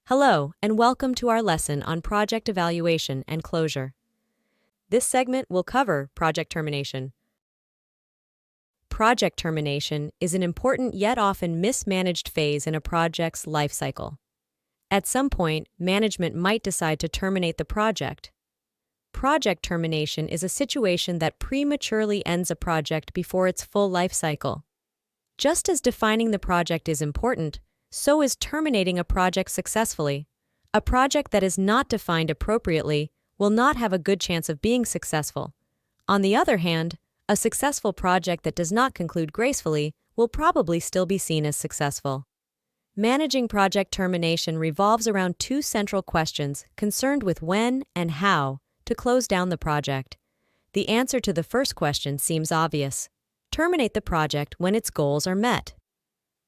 Hello, and welcome to our lesson on project evaluation and closure. This segment will cover project termination. Project termination is an important yet often mismanaged phase in a project's life cycle. At some point, management might decide to terminate the project. Project termination is a situation that prematurely ends a project before its full life cycle. Just as defining the project is important, so is terminating a project successfully. A project that is not defined appropriately will not have a good chance of being successful. On the other hand, a successful project that does not conclude gracefully will probably still be seen as successful. Managing project termination revolves around two central questions concerned with when and how to close down the project. The answer to the first question seems obvious. Terminate the project when its goals are met.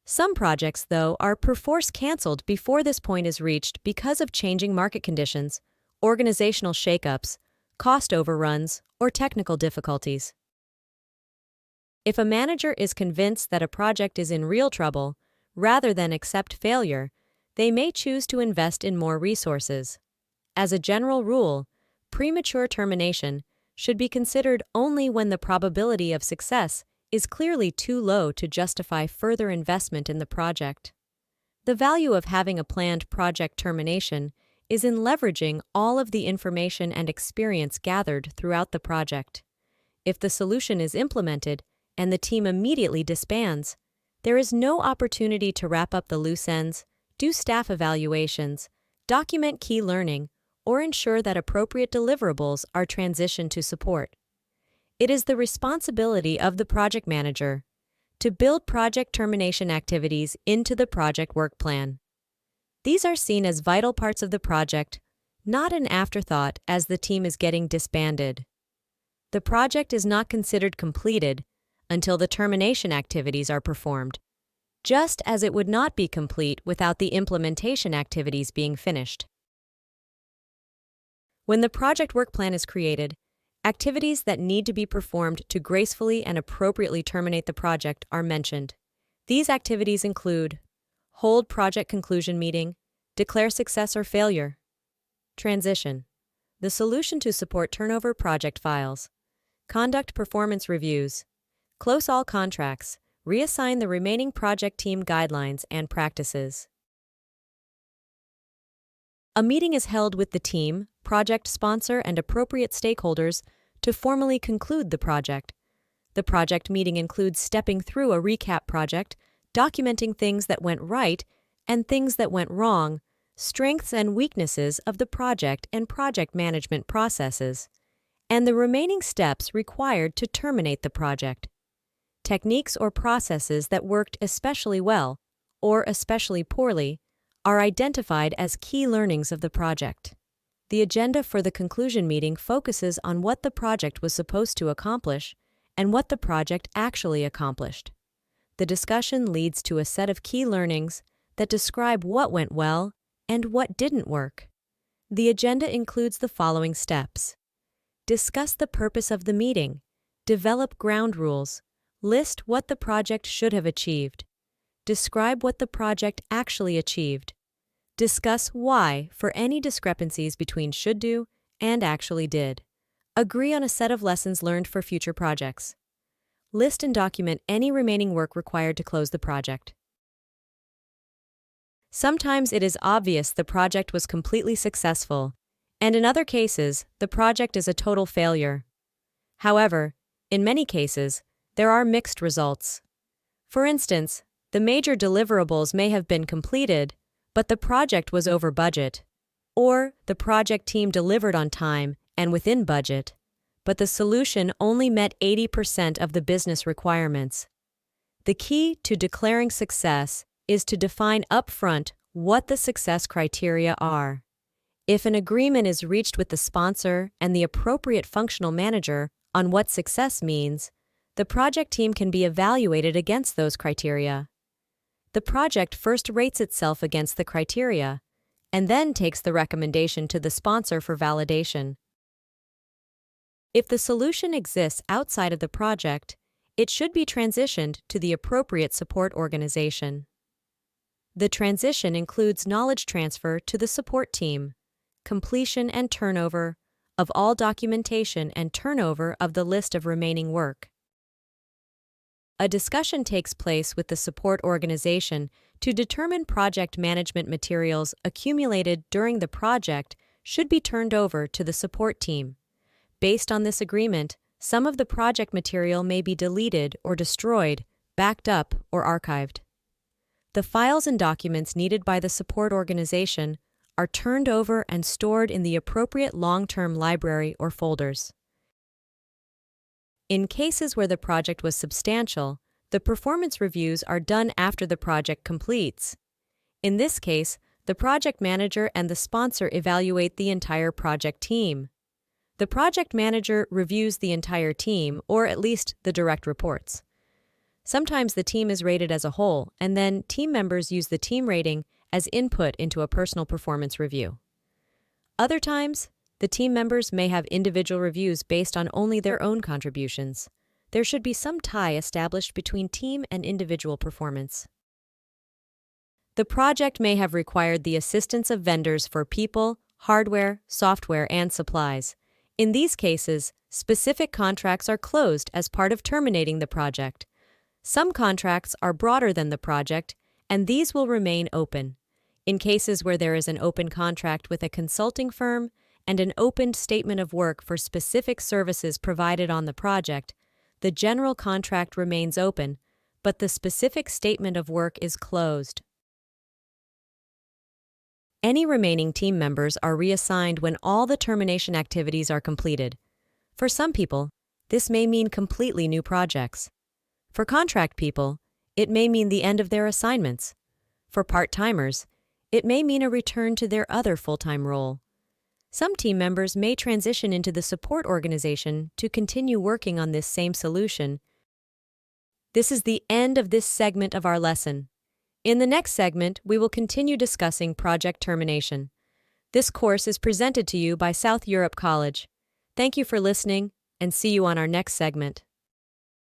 Some projects, though, are perforce canceled before this point is reached because of changing market conditions, organizational shakeups, cost overruns, or technical difficulties. If a manager is convinced that a project is in real trouble, rather than accept failure, they may choose to invest in more resources. As a general rule, premature termination should be considered only when the probability of success is clearly too low to justify further investment in the project. The value of having a planned project termination is in leveraging all of the information and experience gathered throughout the project. If the solution is implemented and the team immediately disbands, there is no opportunity to wrap up the loose ends, do staff evaluations, document key learning, or ensure that appropriate deliverables are transitioned to support. It is the responsibility of the project manager to build project termination activities into the project work plan. These are seen as vital parts of the project, not an afterthought as the team is getting disbanded. The project is not considered completed until the termination activities are performed, just as it would not be complete without the implementation activities being finished. When the project work plan is created, activities that need to be performed to gracefully and appropriately terminate the project are mentioned. These activities include hold project conclusion meeting, declare success or failure, transition, the solution to support turnover project files, conduct performance reviews, close all contracts, reassign the remaining project team guidelines and practices. A meeting is held with the team, project sponsor, and appropriate stakeholders to formally conclude the project. The project meeting includes stepping through a recap project, documenting things that went right and things that went wrong, strengths and weaknesses of the project and project management processes, and the remaining steps required to terminate the project. Techniques or processes that worked especially well or especially poorly are identified as key learnings of the project. The agenda for the conclusion meeting focuses on what the project was supposed to accomplish and what the project actually accomplished. The discussion leads to a set of key learnings that describe what went well and what didn't work. The agenda includes the following steps: discuss the purpose of the meeting, develop ground rules, list what the project should have achieved, describe what the project actually achieved, discuss why for any discrepancies between should do and actually did, agree on a set of lessons learned for future projects, list and document any remaining work required to close the project. Sometimes it is obvious the project was completely successful, and in other cases, the project is a total failure. However, in many cases, there are mixed results. For instance, the major deliverables may have been completed, but the project was over budget, or the project team delivered on time and within budget, but the solution only met 80% of the business requirements. The key to declaring success is to define upfront what the success criteria are. If an agreement is reached with the sponsor and the appropriate functional manager on what success means, the project team can be evaluated against those criteria. The project first rates itself against the criteria, and then takes the recommendation to the sponsor for validation. If the solution exists outside of the project, it should be transitioned to the appropriate support organization. The transition includes knowledge transfer to the support team, completion and turnover of all documentation and turnover of the list of remaining work. A discussion takes place with the support organization to determine project management materials accumulated during the project should be turned over to the support team. Based on this agreement, some of the project material may be deleted or destroyed, backed up, or archived. The files and documents needed by the support organization are turned over and stored in the appropriate long-term library or folders. In cases where the project was substantial, the performance reviews are done after the project completes. In this case, the project manager and the sponsor evaluate the entire project team. The project manager reviews the entire team, or at least the direct reports. Sometimes the team is rated as a whole, and then team members use the team rating as input into a personal performance review. Other times, the team members may have individual reviews based on only their own contributions. There should be some tie established between team and individual performance. The project may have required the assistance of vendors for people, hardware, software, and supplies. In these cases, specific contracts are closed as part of terminating the project. Some contracts are broader than the project, and these will remain open. In cases where there is an open contract with a consulting firm and an opened statement of work for specific services provided on the project, the general contract remains open, but the specific statement of work is closed. Any remaining team members are reassigned when all the termination activities are completed. For some people, this may mean completely new projects. For contract people, it may mean the end of their assignments. For part-timers, it may mean a return to their other full-time role. Some team members may transition into the support organization to continue working on this same solution. This is the end of this segment of our lesson. In the next segment, we will continue discussing project termination. This course is presented to you by South Europe College. Thank you for listening, and see you on our next segment.